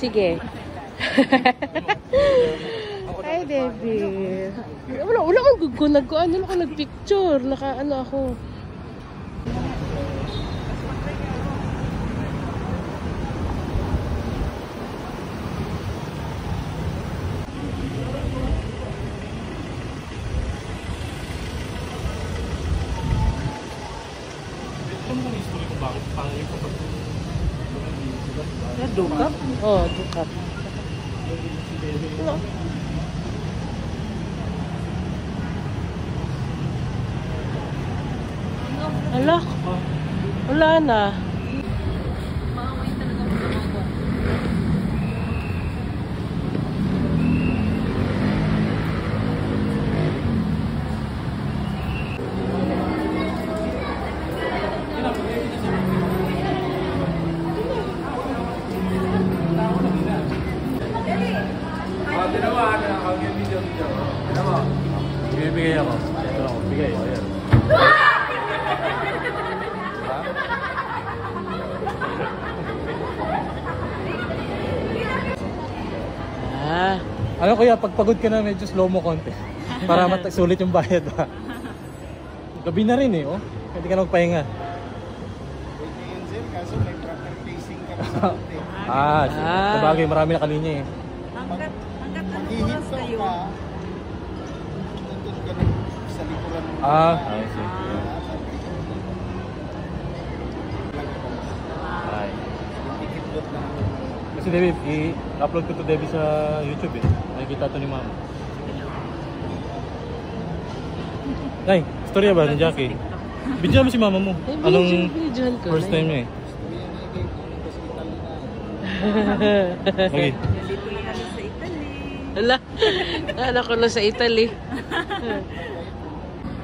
Sige. Hi, Debbie. Wala kang gugun. Ano ako nagpicture. Naka-ano ako. Dukap? Oh, dukap. Ano? Ala, wala na. Bibigay ako. Ito lang, bigay. Ayan. Ano kuya, pag pagod ka na medyo slow mo konti. Para sulit yung bayad ha. Gabi na rin eh, oh. Pwede ka na magpahinga. Kaso may proper facing ka sa sabagay, marami na kalinya eh. Hanggat anong oras Hihinto kayo? ka, tuntun ka rin sa likuran mo. I see. Yeah. Ay. Tikit-dot lang. Kasi Debbie, i-upload ko to Debbie sa YouTube eh. Nakikita to ni Mama. Ay, storya ba ni Jackie? Bidyan mo si Mama mo. Anong first time niya eh? Okay. Nalito na kami sa Italy. Ala, anak ko na sa Italy.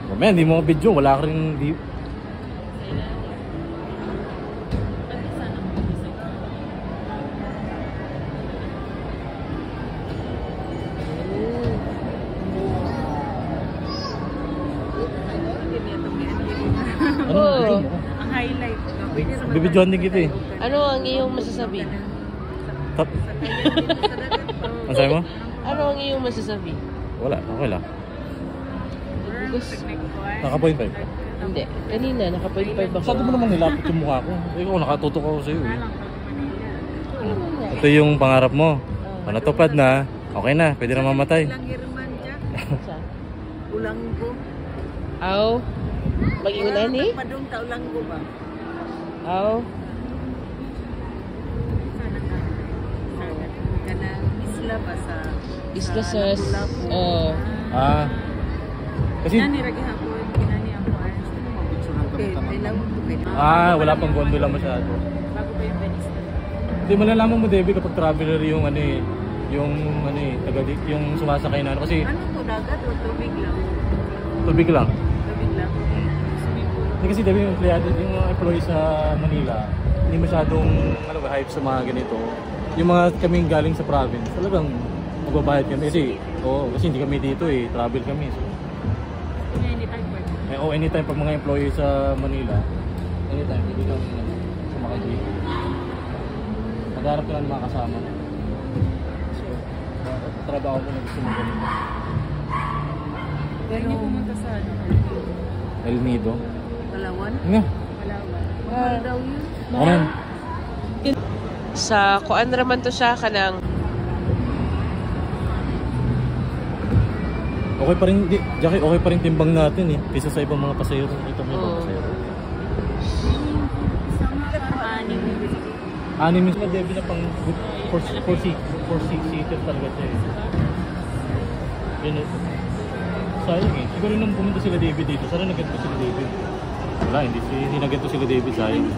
Mamaya, hindi mo video. Wala ka rin di... Oh. Ang highlight. Bibidyoan din kita eh. Ano ang iyong masasabi? Tap. Ano sabi mo? Ano ang iyong masasabi? Wala, okay lang. Naka-point 5 ka. Hindi. Kanina, naka-point 5 ako. Saan mo naman nilapit yung mukha ko? Ikaw, nakatutok ako sa'yo eh. Ito yung pangarap mo. Kung natupad na, okay na, pwede na mamatay. Ulang Irman dyan. Ulanggo. Aw. Mag-iulan eh? Padung ta ulanggo ba? Aw. Kanang isla ba sa... Isla sa... Lapu-Lapu. Oh. Kasi... Kinani ragi hapon. Kinani ako. Okay, dilawag ko kayo. wala pang gondola masyado. Bago pa yung Venice. Hindi, malalaman mo Debbie kapag traveler yung ano eh. Yung ano eh, yung sumasakay na ano. Kasi Ano to, dagat o tubig lang? tubig lang. Tubig lang. Swimming pool. Hindi kasi Debbie, yung mga employee sa Manila, hindi masyadong ano ba, hype sa mga ganito. Yung mga kaming galing sa province, talagang magbabayad kami. Kasi hindi kami dito eh, travel kami. So, Anytime pwede. anytime pag mga employee sa Manila, anytime, hindi kami sumakay dito. Maghanap ka lang ng mga kasama. So, trabaho ko na gusto mo ganito. Pero hindi pumunta sa ano? El Nido. Palawan? Nga. Palawan. Mahal daw yun. Ano? Sa kuan raman to siya kanang Okay pa rin, Jackie, okay pa rin timbang natin eh. Kaysa sa ibang mga pasayro. Ito may ibang pasayro. Anim yung Debbie na pang 4 seater talaga siya eh. Yan eh. Sayang eh. Siguro nung pumunta sila David dito, sana nag-ganto sila David. Wala, hindi nag-ganto sila David, sayang.